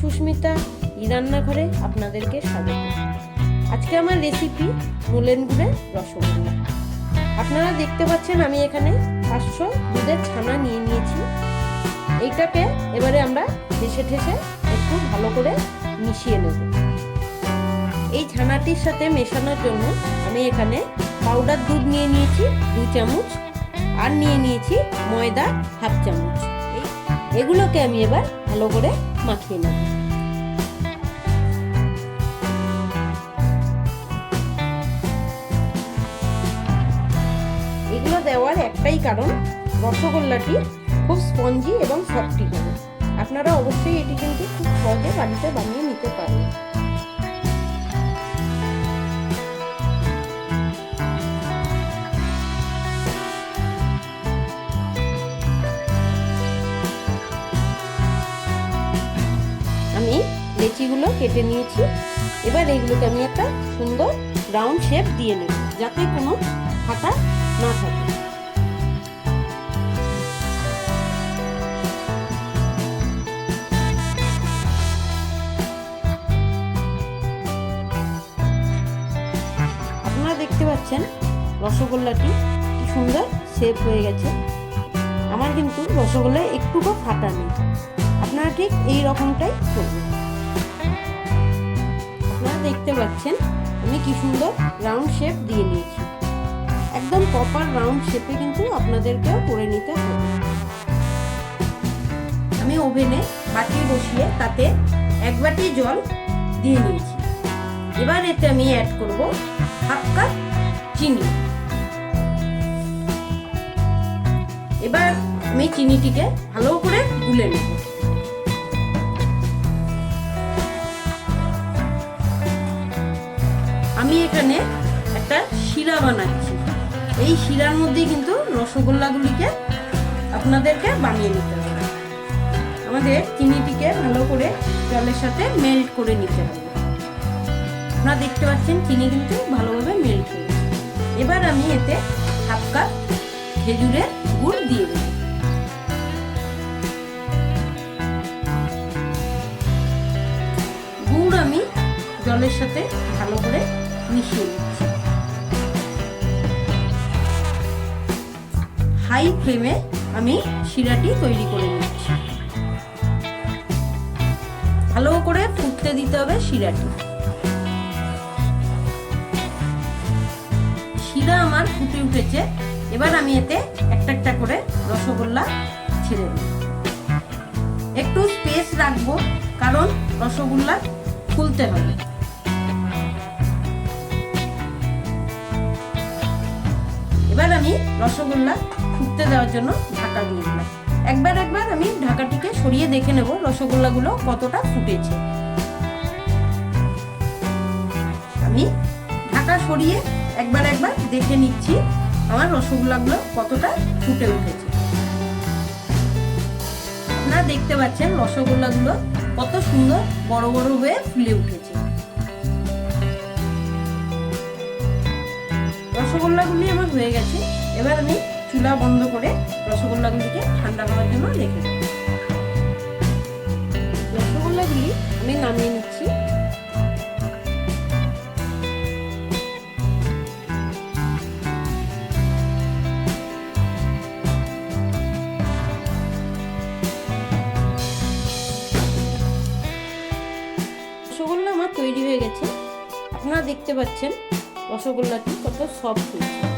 সুস্মিতা রান্নাঘরে আপনাদেরকে স্বাগত। আজকে আমার রেসিপি নলেন গুড়ের রসগোল্লা। আপনারা দেখতে পাচ্ছেন আমি এখানে 500 দুধের ছানা নিয়ে নিয়েছি। এইটাকে এবারে আমরা ঠেসে ঠেসে একটু ভালো করে মিশিয়ে নেব। এই ছানাটির সাথে মেশানোর জন্য আমি এখানে পাউডার দুধ নিয়ে নিয়েছি 2 চামচ, আর নিয়ে নিয়েছি ময়দা 1/2 চামচ। এগুলোকে আমি এবার ভালো করে মাখিয়ে নেব। এগুলো দেওয়ার একটাই কারণ, রসগোল্লাটি খুব স্পঞ্জি এবং সফটি হবে। আপনারা অবশ্যই এটি কিন্তু খুব সহজে বাড়িতে বানিয়ে নিতে পারেন। আমি লেচিগুলো কেটে নিয়েছি। এবার এগুলোকে আমি একটা সুন্দর রাউন্ড শেপ দিয়ে নেব, যাতে কোনো ফাটা না থাকে। আপনারা দেখতে পাচ্ছেন রসগোল্লাটি কি সুন্দর শেপ হয়ে গেছে। আমার কিন্তু রসগোল্লা একটুও ফাটা নেই। আপনারা ঠিক এই রকমটাই করবেন। আপনারা দেখতে পাচ্ছেন আমি কি সুন্দর রাউন্ড শেপ দিয়ে নিয়েছি। একদম প্রপার রাউন্ড শেপে কিন্তু আপনাদেরকেও করে নিতে হবে। আমি ওভেনে বাটি বসিয়ে তাতে 1 বাটি জল দিয়ে নিয়েছি। এবার এতে আমি অ্যাড করব 1/2 কাপ চিনি। এবার আমি চিনিটিকে ভালো করে গুলে নেব। আমি এখানে একটা শিরা বানাচ্ছি। এই শিরার মধ্যে কিন্তু রসগোল্লাগুলিকে আপনাদেরকে বানিয়ে নিতে হবে। আমাদের চিনিটিকে ভালো করে জলের সাথে মেল্ট করে নিতে হবে। আপনারা দেখতে পাচ্ছেন চিনি কিন্তু ভালোভাবে মেল্ট হয়ে গেছে। এবার আমি এতে 1/2 কাপ খেজুরের গুড় দিয়ে দেব। গুড় আমি জলের সাথে ভালো করে মিশিয়ে নিচ্ছি। হাই ফ্লেমে আমি শিরাটি তৈরি করে নিচ্ছি। ভালো করে ফুটতে দিতে হবে শিরাটি। শিরা আমার ফুটে উঠেছে। এবার আমি এতে একটা একটা করে রসগোল্লা ছেড়ে দেব। একটু স্পেস রাখবো, কারণ রসগোল্লা ফুলতে হবে। এবার আমি রসগোল্লা ফুটতে দেওয়ার জন্য ঢাকা দিয়ে দিলাম। একবার আমি ঢাকাটিকে সরিয়ে দেখে নেব রসগোল্লাগুলো কতটা ফুটেছে। আমি ঢাকা সরিয়ে একবার দেখে নিচ্ছি আমার রসগোল্লাগুলো কতটা ফুটে উঠেছে। আপনারা দেখতে পাচ্ছেন রসগোল্লাগুলো কত সুন্দর বড় বড় হয়ে ফুলে উঠেছে। রসগোল্লাগুলি আমার হয়ে গেছে। এবার আমি চুলা বন্ধ করে রসগোল্লাগুলিকে ঠান্ডা করার জন্য রেখে দেব। রসগোল্লাগুলি আমি নামিয়ে নিচ্ছি। রসগোল্লা আমার তৈরি হয়ে গেছে। আপনারা দেখতে পাচ্ছেন রসগোল্লাটি কত সফট হয়েছে।